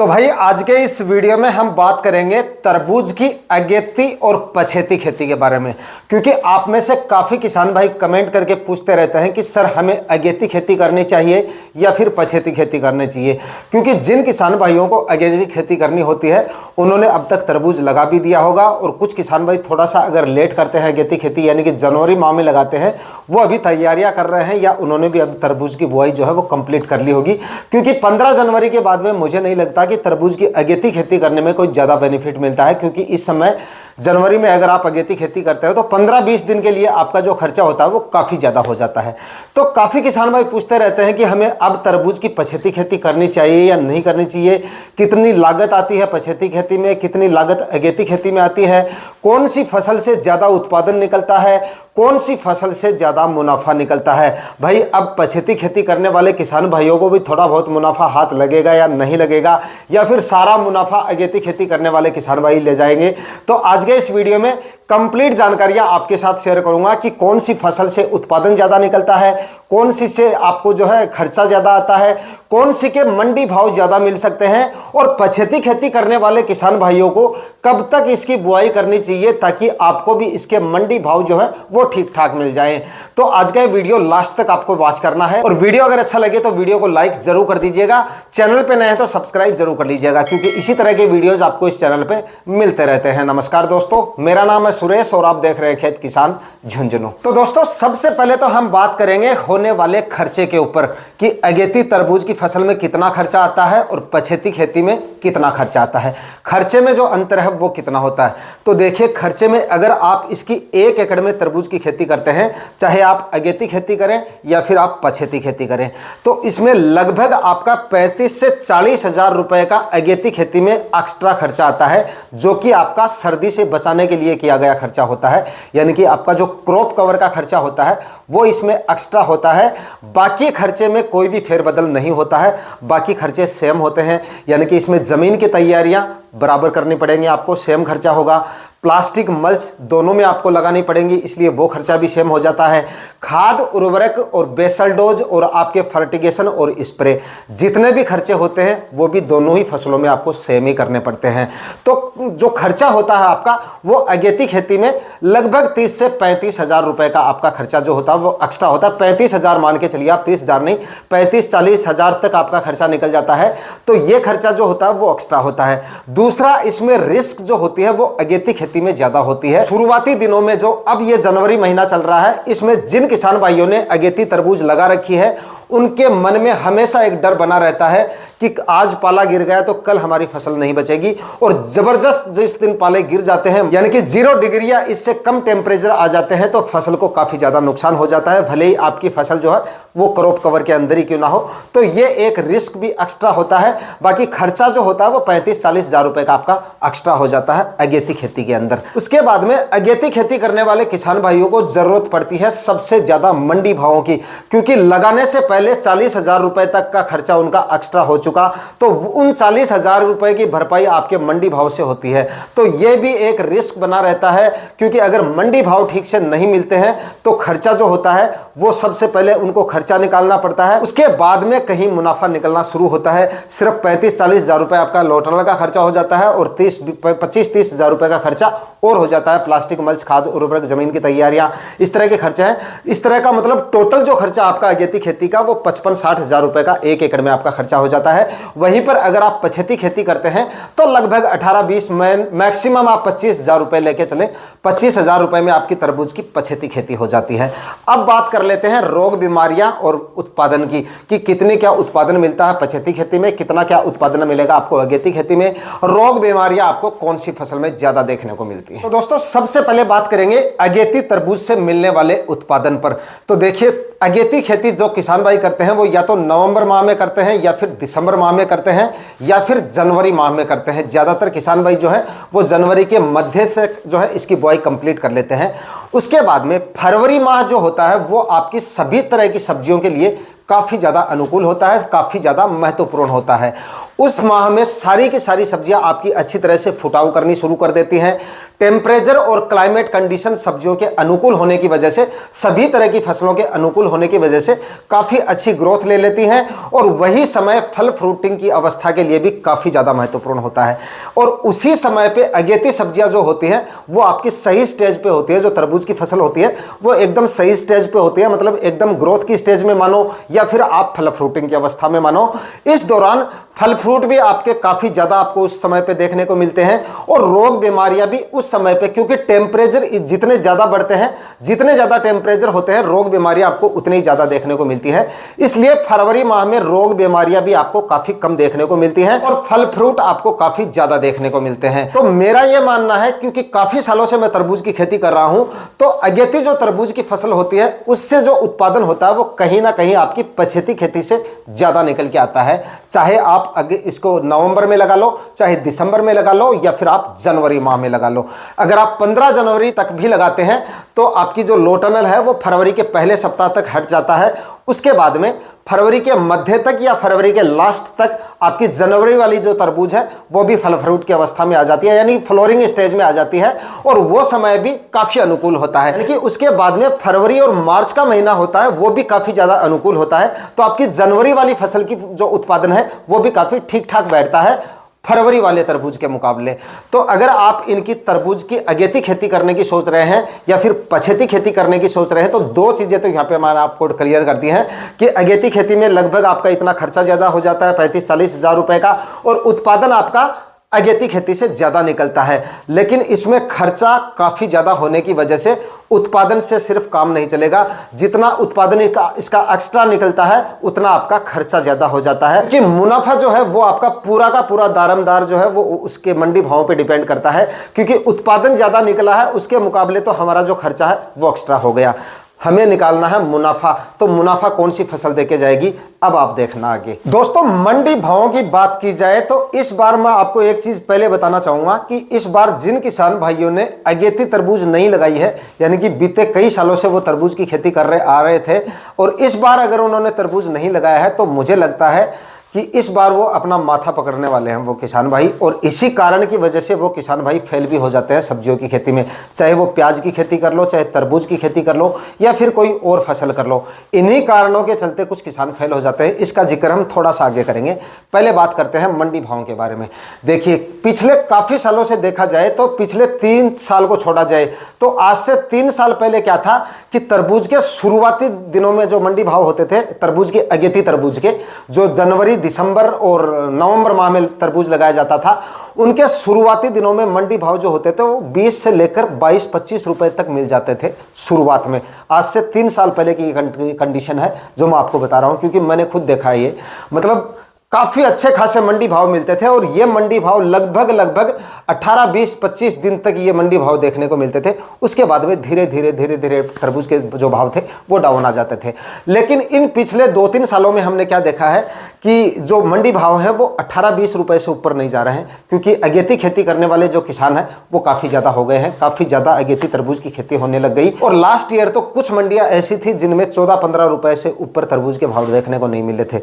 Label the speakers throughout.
Speaker 1: तो भाई आज के इस वीडियो में हम बात करेंगे तरबूज की अगेती और पछेती खेती के बारे में, क्योंकि आप में से काफ़ी किसान भाई कमेंट करके पूछते रहते हैं कि सर हमें अगेती खेती करनी चाहिए या फिर पछेती खेती करनी चाहिए। क्योंकि जिन किसान भाइयों को अगेती खेती करनी होती है उन्होंने अब तक तरबूज लगा भी दिया होगा, और कुछ किसान भाई थोड़ा सा अगर लेट करते हैं अगेती खेती यानी कि जनवरी माह में लगाते हैं, वो अभी तैयारियां कर रहे हैं या उन्होंने भी अभी तरबूज की बुआई जो है वो कंप्लीट कर ली होगी। क्योंकि 15 जनवरी के बाद में मुझे नहीं लगता कि तरबूज की अगेती खेती करने में कोई ज़्यादा बेनिफिट मिलता है, क्योंकि इस समय जनवरी में अगर आप अगेती खेती करते हो तो 15-20 दिन के लिए आपका जो खर्चा होता है वो काफ़ी ज़्यादा हो जाता है। तो काफ़ी किसान भाई पूछते रहते हैं कि हमें अब तरबूज की पछेती खेती करनी चाहिए या नहीं करनी चाहिए, कितनी लागत आती है पछेती खेती में, कितनी लागत अगेती खेती में आती है, कौन सी फसल से ज़्यादा उत्पादन निकलता है, कौन सी फसल से ज़्यादा मुनाफा निकलता है। भाई अब पछेती खेती करने वाले किसान भाइयों को भी थोड़ा बहुत मुनाफा हाथ लगेगा या नहीं लगेगा, या फिर सारा मुनाफा अगेती खेती करने वाले किसान भाई ले जाएंगे। तो आज के इस वीडियो में कंप्लीट जानकारियां आपके साथ शेयर करूंगा कि कौन सी फसल से उत्पादन ज़्यादा निकलता है, कौन सी से आपको जो है खर्चा ज़्यादा आता है, कौन सी के मंडी भाव ज़्यादा मिल सकते हैं, और पछेती खेती करने वाले किसान भाइयों को कब तक इसकी बुआई करनी चाहिए ताकि आपको भी इसके मंडी भाव जो है वो ठीक ठाक मिल जाए। तो आज का वीडियो लास्ट तक आपको वॉच करना है, और वीडियो अगर अच्छा लगे तो वीडियो को लाइक जरूर कर दीजिएगा, चैनल पे नए हैं तो सब्सक्राइब जरूर कर लीजिएगा, क्योंकि इसी तरह के वीडियोज आपको इस चैनल पे मिलते रहते हैं। नमस्कार दोस्तों, मेरा नाम है सुरेश और आप देख रहे हैं खेत किसान झुंझुनू। तो दोस्तों सबसे पहले तो हम बात करेंगे होने वाले खर्चे के ऊपर कि अगेती तरबूज की फसल में कितना खर्चा आता है और पछेती खेती में कितना खर्चा आता है, खर्चे में जो अंतर है वो कितना होता है। तो देखिए, खर्चे में अगर आप इसकी 1 एकड़ में तरबूज की खेती करते हैं, चाहे आप अगेती खेती करें या फिर आप पछेती खेती करें, तो इसमें लगभग आपका 35 से 40 हजार रुपए का अगेती खेती में एक्स्ट्रा खर्चा आता है, जो कि आपका सर्दी से बचाने के लिए किया गया खर्चा होता है। यानी कि आपका जो क्रॉप कवर का खर्चा होता है वो इसमें एक्स्ट्रा होता है। बाकी खर्चे में कोई भी फेरबदल नहीं होता है, बाकी खर्चे सेम होते हैं। यानी कि इसमें ज़मीन की तैयारियां बराबर करनी पड़ेंगी, आपको सेम खर्चा होगा। प्लास्टिक मल्च दोनों में आपको लगानी पड़ेंगी, इसलिए वो खर्चा भी सेम हो जाता है। खाद, उर्वरक और बेसल डोज और आपके फर्टिगेशन और स्प्रे जितने भी खर्चे होते हैं वो भी दोनों ही फसलों में आपको सेम ही करने पड़ते हैं। तो जो खर्चा होता है आपका वो अगेती खेती में लगभग 30 से 35 हजार रुपए का आपका खर्चा जो होता है वो एक्स्ट्रा होता है। 35 हजार मान के चलिए आप, 30 हजार नहीं, 35-40 हजार तक आपका खर्चा निकल जाता है। तो ये खर्चा जो होता है वो एक्स्ट्रा होता है। दूसरा, इसमें रिस्क जो होती है वो अगेती खेती में ज्यादा होती है। शुरुआती दिनों में जो अब ये जनवरी महीना चल रहा है, इसमें जिन किसान भाइयों ने अगेती तरबूज लगा रखी है उनके मन में हमेशा एक डर बना रहता है कि आज पाला गिर गया तो कल हमारी फसल नहीं बचेगी, और जबरदस्त जिस दिन पाले गिर जाते हैं यानी कि 0 डिग्री या इससे कम टेम्परेचर आ जाते हैं तो फसल को काफी ज्यादा नुकसान हो जाता है, भले ही आपकी फसल जो है वो क्रॉप कवर के अंदर ही क्यों ना हो। तो ये एक रिस्क भी एक्स्ट्रा होता है। बाकी खर्चा जो होता है वो 35-40 हजार रुपए का आपका एक्स्ट्रा हो जाता है अगेती खेती के अंदर। उसके बाद में अगेती खेती करने वाले किसान भाइयों को जरूरत पड़ती है सबसे ज्यादा मंडी भावों की, क्योंकि लगाने से पहले 40 हजार रुपए तक का खर्चा उनका एक्स्ट्रा हो चुका, तो उन 40 हजार रुपए की भरपाई आपके मंडी भाव से होती है। तो यह भी एक रिस्क बना रहता है, क्योंकि अगर मंडी भाव ठीक से नहीं मिलते हैं तो खर्चा जो होता है वो सबसे पहले उनको खर्चा निकालना पड़ता है, उसके बाद में कहीं मुनाफा निकलना शुरू होता है। सिर्फ 35-40 हजार रुपए आपका लौटने का खर्चा हो जाता है, और 25-30 हजार रुपए का खर्चा और हो जाता है। प्लास्टिक मल्च, खाद, उर्वरक, जमीन की तैयारियां, इस तरह के खर्चे हैं। इस तरह का मतलब टोटल जो खर्चा आपका अगेती खेती का वो 55-60 हजार रुपए का 1 एकड़ में आपका खर्चा हो जाता है। वहीं पर अगर आप पछेती खेती करते हैं तो लगभग 18-20 मैक्सिमम आप 25 हजार रुपए लेके चले, 25 हजार रुपए में आपकी तरबूज की पछेती खेती हो जाती है। अब बात कर लेते हैं रोग, बीमारियां और उत्पादन की, कि कितने क्या उत्पादन मिलता है पछेती खेती में, कितना क्या उत्पादन मिलेगा आपको अगेती खेती में, रोग बीमारियां आपको कौन सी फसल में ज्यादा देखने को मिलती है। तो दोस्तों सबसे पहले बात करेंगे अगेती तरबूज से मिलने वाले उत्पादन पर। तो देखिए, अगेती खेती जो किसान भाई करते हैं वो या तो नवंबर माह में करते हैं या फिर दिसंबर माह में करते हैं या फिर जनवरी माह में करते हैं। ज़्यादातर किसान भाई जो है वो जनवरी के मध्य से जो है इसकी बुआई कंप्लीट कर लेते हैं। उसके बाद में फरवरी माह जो होता है वो आपकी सभी तरह की सब्जियों के लिए काफ़ी ज़्यादा अनुकूल होता है, काफ़ी ज़्यादा महत्वपूर्ण होता है। उस माह में सारी की सारी सब्जियां आपकी अच्छी तरह से फुटाव करनी शुरू कर देती हैं। टेम्परेचर और क्लाइमेट कंडीशन सब्जियों के अनुकूल होने की वजह से, सभी तरह की फसलों के अनुकूल होने की वजह से काफ़ी अच्छी ग्रोथ ले लेती हैं और वही समय फल फ्रूटिंग की अवस्था के लिए भी काफ़ी ज़्यादा महत्वपूर्ण होता है। और उसी समय पे अगेती सब्जियां जो होती हैं वो आपकी सही स्टेज पे होती है। जो तरबूज की फसल होती है वो एकदम सही स्टेज पे होती है, मतलब एकदम ग्रोथ की स्टेज में मानो या फिर आप फल फ्रूटिंग की अवस्था में मानो। इस दौरान फल फ्रूट भी आपके काफ़ी ज़्यादा आपको उस समय पे देखने को मिलते हैं और रोग बीमारियां भी उस समय पे, क्योंकि टेम्परेचर जितने ज़्यादा बढ़ते हैं, जितने ज़्यादा टेम्परेचर होते हैं, रोग बीमारियां आपको उतनी ही ज़्यादा देखने को मिलती है। इसलिए फरवरी माह में रोग बीमारियां भी आपको काफ़ी कम देखने को मिलती हैं और फल फ्रूट आपको काफ़ी ज़्यादा देखने को मिलते हैं। तो मेरा यह मानना है, क्योंकि काफ़ी सालों से मैं तरबूज की खेती कर रहा हूं, तो अगेती जो तरबूज की फसल होती है उससे जो उत्पादन होता है वो कहीं ना कहीं आपकी पछेती खेती से ज़्यादा निकल के आता है। चाहे आप इसको नवंबर में लगा लो, चाहे दिसंबर में लगा लो, या फिर आप जनवरी माह में लगा लो। अगर आप 15 जनवरी तक भी लगाते हैं तो आपकी जो लो टनल है वो फरवरी के पहले सप्ताह तक हट जाता है। उसके बाद में फरवरी के मध्य तक या फरवरी के लास्ट तक आपकी जनवरी वाली जो तरबूज है वो भी फल फ्रूट की अवस्था में आ जाती है, यानी फ्लोरिंग स्टेज में आ जाती है और वो समय भी काफ़ी अनुकूल होता है। यानी कि उसके बाद में फरवरी और मार्च का महीना होता है वो भी काफ़ी ज़्यादा अनुकूल होता है। तो आपकी जनवरी वाली फसल की जो उत्पादन है वो भी काफ़ी ठीक ठाक बैठता है फरवरी वाले तरबूज के मुकाबले। तो अगर आप इनकी तरबूज की अगेती खेती करने की सोच रहे हैं या फिर पछेती खेती करने की सोच रहे हैं, तो दो चीज़ें तो यहाँ पे मैंने आपको क्लियर कर दी हैं कि अगेती खेती में लगभग आपका इतना खर्चा ज़्यादा हो जाता है, 35-40 हज़ार रुपये का, और उत्पादन आपका अगेती खेती से ज़्यादा निकलता है। लेकिन इसमें खर्चा काफ़ी ज़्यादा होने की वजह से उत्पादन से सिर्फ काम नहीं चलेगा। जितना उत्पादन इसका एक्स्ट्रा निकलता है उतना आपका खर्चा ज़्यादा हो जाता है, कि मुनाफा जो है वो आपका पूरा का पूरा दारमदार जो है वो उसके मंडी भावों पे डिपेंड करता है। क्योंकि उत्पादन ज़्यादा निकला है उसके मुकाबले तो हमारा जो खर्चा है वो एक्स्ट्रा हो गया। हमें निकालना है मुनाफा, तो मुनाफा कौन सी फसल देके जाएगी अब आप देखना आगे। दोस्तों, मंडी भावों की बात की जाए तो इस बार मैं आपको एक चीज पहले बताना चाहूंगा कि इस बार जिन किसान भाइयों ने अगेती तरबूज नहीं लगाई है, यानी कि बीते कई सालों से वो तरबूज की खेती आ रहे थे, और इस बार अगर उन्होंने तरबूज नहीं लगाया है तो मुझे लगता है कि इस बार वो अपना माथा पकड़ने वाले हैं वो किसान भाई। और इसी कारण की वजह से वो किसान भाई फेल भी हो जाते हैं सब्जियों की खेती में। चाहे वो प्याज की खेती कर लो, चाहे तरबूज की खेती कर लो, या फिर कोई और फसल कर लो, इन्हीं कारणों के चलते कुछ किसान फेल हो जाते हैं। इसका जिक्र हम थोड़ा सा आगे करेंगे। पहले बात करते हैं मंडी भावों के बारे में। देखिए, पिछले काफ़ी सालों से देखा जाए तो पिछले 3 साल को छोड़ा जाए तो आज से 3 साल पहले क्या था कि तरबूज के शुरुआती दिनों में जो मंडी भाव होते थे, तरबूज के अगेती तरबूज के, जो जनवरी, दिसंबर और नवंबर माह में तरबूज लगाया जाता था, उनके शुरुआती दिनों में मंडी भाव जो होते थे वो 20 से लेकर 22-25 रुपए तक मिल जाते थे शुरुआत में। आज से 3 साल पहले की कंडीशन है जो मैं आपको बता रहा हूं, क्योंकि मैंने खुद देखा है। ये मतलब काफ़ी अच्छे खासे मंडी भाव मिलते थे, और ये मंडी भाव लगभग 18, 20, 25 दिन तक ये मंडी भाव देखने को मिलते थे। उसके बाद में धीरे धीरे तरबूज के जो भाव थे वो डाउन आ जाते थे। लेकिन इन पिछले 2-3 सालों में हमने क्या देखा है कि जो मंडी भाव है वो 18-20 रुपए से ऊपर नहीं जा रहे हैं, क्योंकि अगेती खेती करने वाले जो किसान हैं वो काफ़ी ज़्यादा हो गए हैं। काफ़ी ज़्यादा अगेती तरबूज की खेती होने लग गई, और लास्ट ईयर तो कुछ मंडियाँ ऐसी थी जिनमें 14-15 रुपए से ऊपर तरबूज के भाव देखने को नहीं मिले थे,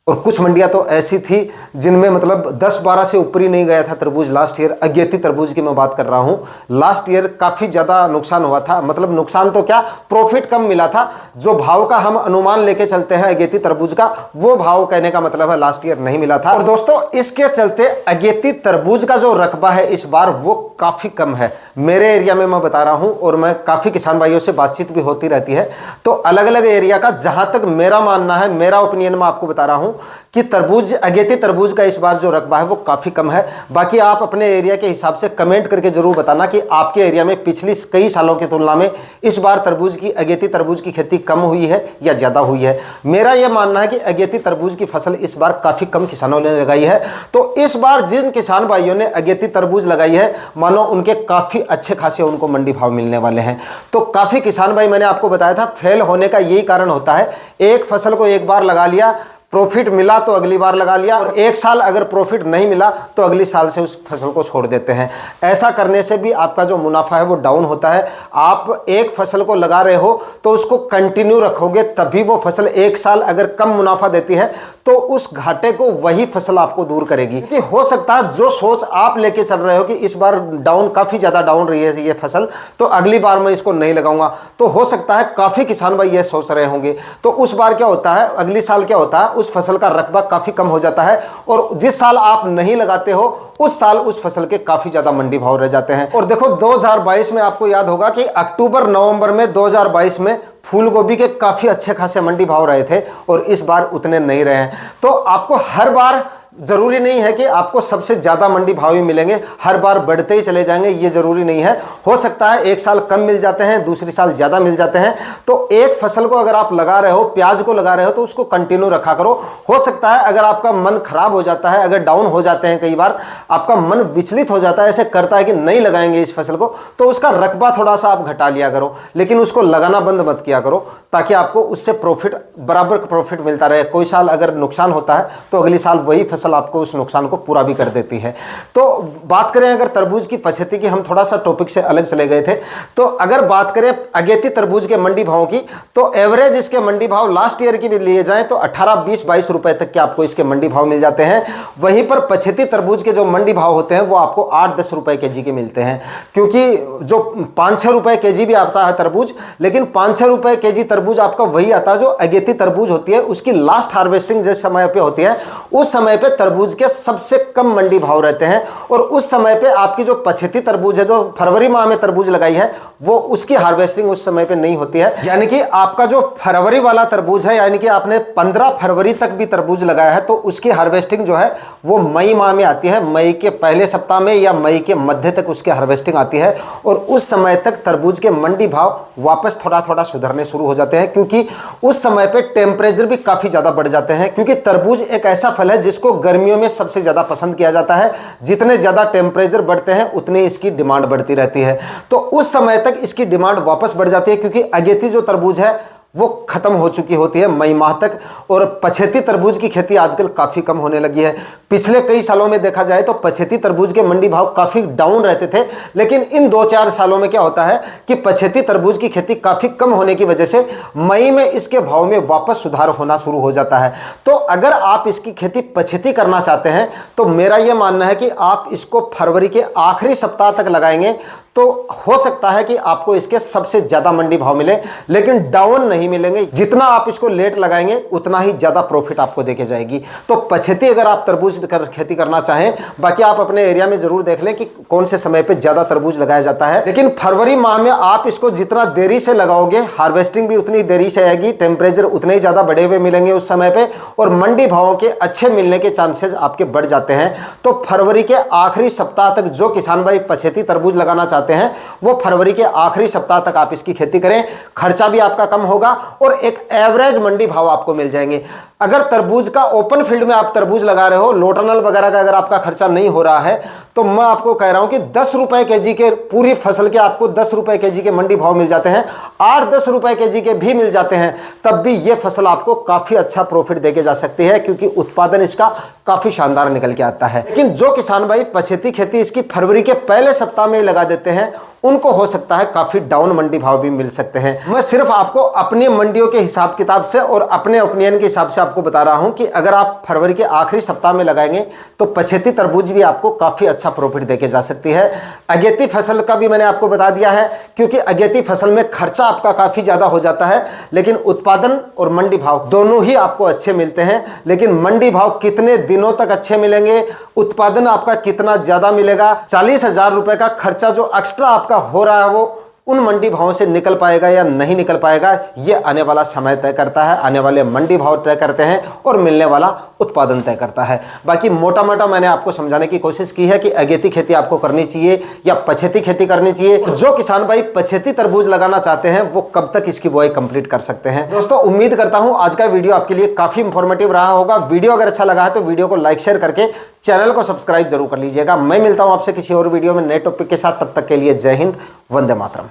Speaker 1: और कुछ मंडियां तो ऐसी थी जिनमें मतलब 10-12 से ऊपर ही नहीं गया था तरबूज लास्ट ईयर। अगेती तरबूज की मैं बात कर रहा हूं। लास्ट ईयर काफ़ी ज़्यादा नुकसान हुआ था, मतलब नुकसान तो क्या, प्रॉफिट कम मिला था। जो भाव का हम अनुमान लेके चलते हैं अगेती तरबूज का, वो भाव कहने का मतलब है लास्ट ईयर नहीं मिला था। और दोस्तों, इसके चलते अगेती तरबूज का जो रकबा है इस बार वो काफ़ी कम है। मेरे एरिया में मैं बता रहा हूँ, और मैं काफ़ी किसान भाइयों से बातचीत भी होती रहती है, तो अलग अलग एरिया का जहाँ तक मेरा मानना है, मेरा ओपिनियन मैं आपको बता रहा हूँ कि तरबूज, अगेती तरबूज का इस बार जो रकबा है वो काफ़ी कम है। बाकी आप अपने एरिया के हिसाब से कमेंट करके जरूर बताना कि आपके एरिया में पिछली कई सालों की तुलना में इस बार तरबूज की, अगेती तरबूज की खेती कम हुई है या ज़्यादा हुई है। मेरा यह मानना है कि अगेती तरबूज की फसल इस बार काफ़ी कम किसानों ने लगाई है। तो इस बार जिन किसान भाइयों ने अगेती तरबूज लगाई है, मानो उनके काफ़ी अच्छे खासे उनको मंडी भाव मिलने वाले हैं। तो काफ़ी किसान भाई, मैंने आपको बताया था, फेल होने का यही कारण होता है। एक फसल को एक बार लगा लिया, प्रॉफिट मिला तो अगली बार लगा लिया, और एक साल अगर प्रॉफिट नहीं मिला तो अगली साल से उस फसल को छोड़ देते हैं। ऐसा करने से भी आपका जो मुनाफा है वो डाउन होता है। आप एक फसल को लगा रहे हो तो उसको कंटिन्यू रखोगे, तभी वो फसल एक साल अगर कम मुनाफा देती है तो उस घाटे को वही फसल आपको दूर करेगी। कि हो सकता है जो सोच आप लेके चल रहे हो कि इस बार डाउन, काफी ज्यादा डाउन रही है ये फसल, तो अगली बार मैं इसको नहीं लगाऊंगा, तो हो सकता है काफी किसान भाई ये सोच रहे होंगे। तो उस बार क्या होता है, अगली साल क्या होता है, उस फसल का रकबा काफी कम हो जाता है, और जिस साल आप नहीं लगाते हो उस साल उस फसल के काफी ज्यादा मंडी भाव रह जाते हैं। और देखो 2022 में आपको याद होगा कि अक्टूबर नवंबर में 2022 में फूल गोभी के काफी अच्छे खासे मंडी भाव रहे थे, और इस बार उतने नहीं रहे हैं। तो आपको हर बार जरूरी नहीं है कि आपको सबसे ज्यादा मंडी भाव ही मिलेंगे, हर बार बढ़ते ही चले जाएंगे, ये जरूरी नहीं है। हो सकता है एक साल कम मिल जाते हैं, दूसरी साल ज्यादा मिल जाते हैं। तो एक फसल को अगर आप लगा रहे हो, प्याज को लगा रहे हो, तो उसको कंटिन्यू रखा करो। हो सकता है अगर आपका मन खराब हो जाता है, अगर डाउन हो जाते हैं, कई बार आपका मन विचलित हो जाता है, ऐसे करता है कि नहीं लगाएंगे इस फसल को, तो उसका रकबा थोड़ा सा आप घटा लिया करो, लेकिन उसको लगाना बंद मत किया करो, ताकि आपको उससे प्रॉफिट, बराबर प्रॉफिट मिलता रहे। कोई साल अगर नुकसान होता है तो अगली साल वही फसल आपको उस नुकसान को पूरा भी कर देती है। तो बात करें अगर तरबूज की पछेती की, हम थोड़ा सा टॉपिक से अलग चले गए थे, तो अगर बात करें अगेती तरबूज के मंडी भाव की, तो एवरेज इसके मंडी भाव लास्ट ईयर की भी लिए जाए तो 18, 20, 22 रुपए तक के आपको इसके मंडी भाव मिल जाते हैं। वहीं पर पछेती तरबूज के जो मंडी भाव होते हैं वो आपको 8-10 रुपए केजी के मिलते हैं, क्योंकि जो 5-6 रुपए केजी भी आता है तरबूज, लेकिन 5-6 रुपए केजी तरबूज आपका वही आता है जो अगेती तरबूज होती है, उसकी लास्ट हार्वेस्टिंग जिस समय पे होती है उस समय पे तरबूज के सबसे कम मंडी भाव रहते हैं। और उस समय पे आपकी जो पछेती तरबूज है, जो फरवरी माह में तरबूज लगाई है, वो उसकी हार्वेस्टिंग उस समय पे नहीं होती है। यानी कि आपका जो फरवरी वाला तरबूज है, यानी कि आपने 15 फरवरी तक भी तरबूज लगाया है, तो उसकी हार्वेस्टिंग जो है वो मई माह में आती है, मई के पहले सप्ताह में या मई के मध्य तक उसकी हार्वेस्टिंग आती है। और उस समय तक तरबूज के मंडी भाव वापस थोड़ा थोड़ा सुधरने शुरू हो जाते हैं, क्योंकि उस समय पे टेम्परेचर भी काफी ज्यादा बढ़ जाते हैं। क्योंकि तरबूज एक ऐसा फल है जिसको गर्मियों में सबसे ज्यादा पसंद किया जाता है, जितने ज्यादा टेम्परेचर बढ़ते हैं उतनी इसकी डिमांड बढ़ती रहती है। तो उस समय तक इसकी डिमांड वापस बढ़ जाती है, क्योंकि अगेती जो तरबूज है वो खत्म हो चुकी होती है मई माह तक। और पछेती तरबूज की खेती आजकल काफी कम होने लगी है। पिछले कई सालों में देखा जाए तो पछेती तरबूज के मंडी भाव काफी डाउन रहते थे, लेकिन इन 2-4 सालों में क्या होता है कि पछेती तरबूज की खेती काफी कम होने की वजह से मई में इसके भाव में वापस सुधार होना शुरू हो जाता है। तो अगर आप इसकी खेती पछेती करना चाहते हैं तो मेरा यह मानना है कि आप इसको फरवरी के आखिरी सप्ताह तक लगाएंगे तो हो सकता है कि आपको इसके सबसे ज्यादा मंडी भाव मिले, लेकिन डाउन नहीं मिलेंगे। जितना आप इसको लेट लगाएंगे उतना ही ज्यादा प्रॉफिट आपको देके जाएगी। तो पछेती अगर आप तरबूज खेती करना चाहें, बाकी आप अपने एरिया में जरूर देख लें कि कौन से समय पे ज्यादा तरबूज लगाया जाता है, लेकिन फरवरी माह में आप इसको जितना देरी से लगाओगे, हार्वेस्टिंग भी उतनी देरी से आएगी, टेम्परेचर उतने ही ज्यादा बढ़े हुए मिलेंगे उस समय पे, और मंडी भावों के अच्छे मिलने के चांसेस आपके बढ़ जाते हैं। तो फरवरी के आखिरी सप्ताह तक जो किसान भाई पछेती तरबूज लगाना चाहते हैं वो फरवरी के आखिरी सप्ताह तक आप इसकी खेती करें, खर्चा भी आपका कम होगा और एक एवरेज मंडी भाव आपको मिल जाएंगे। अगर तरबूज का ओपन फील्ड में आप तरबूज लगा रहे हो, लोटनल वगैरह का अगर आपका खर्चा नहीं हो रहा है, तो मैं आपको कह रहा हूं कि 10 रुपए केजी के पूरी फसल के आपको 10 रुपए केजी के मंडी भाव मिल जाते हैं, 8-10 रुपए केजी के भी मिल जाते हैं, तब भी ये फसल आपको काफी अच्छा प्रॉफिट देके जा सकती है, क्योंकि उत्पादन इसका काफी शानदार निकल के आता है। लेकिन जो किसान भाई पछेती खेती इसकी फरवरी के पहले सप्ताह में लगा देते हैं, उनको हो सकता है काफी डाउन मंडी भाव भी मिल सकते हैं। मैं सिर्फ आपको अपनी मंडियों के हिसाब किताब से और अपने ओपिनियन के हिसाब से आपको बता रहा हूं कि अगर आप फरवरी के आखिरी सप्ताह में लगाएंगे तो पछेती तरबूज भी आपको काफी अच्छा प्रॉफिट देके जा सकती है। अगेती फसल का भी मैंने आपको बता दिया है, क्योंकि अगेती फसल में खर्चा आपका काफी ज्यादा हो जाता है, लेकिन उत्पादन और मंडी भाव दोनों ही आपको अच्छे मिलते हैं। लेकिन मंडी भाव कितने दिनों तक अच्छे मिलेंगे, उत्पादन आपका कितना ज्यादा मिलेगा, 40,000 रुपए का खर्चा जो एक्स्ट्रा आपका हो रहा है वो उन मंडी भावों से निकल पाएगा या नहीं निकल पाएगा, ये आने वाला समय तय करता है, आने वाले मंडी भाव तय करते हैं और मिलने वाला उत्पादन तय करता है। बाकी मोटा मोटा मैंने आपको समझाने की कोशिश की है कि अगेती खेती आपको करनी चाहिए या पछेती खेती करनी चाहिए। जो किसान भाई पछेती तरबूज लगाना चाहते हैं वो कब तक इसकी बुआई कंप्लीट कर सकते हैं। दोस्तों उम्मीद करता हूं आज का वीडियो आपके लिए काफी इंफॉर्मेटिव रहा होगा। वीडियो अगर अच्छा लगा है तो वीडियो को लाइक शेयर करके चैनल को सब्सक्राइब जरूर कर लीजिएगा। मैं मिलता हूं आपसे किसी और वीडियो में नए टॉपिक के साथ, तब तक के लिए जय हिंद, वंदे मातरम।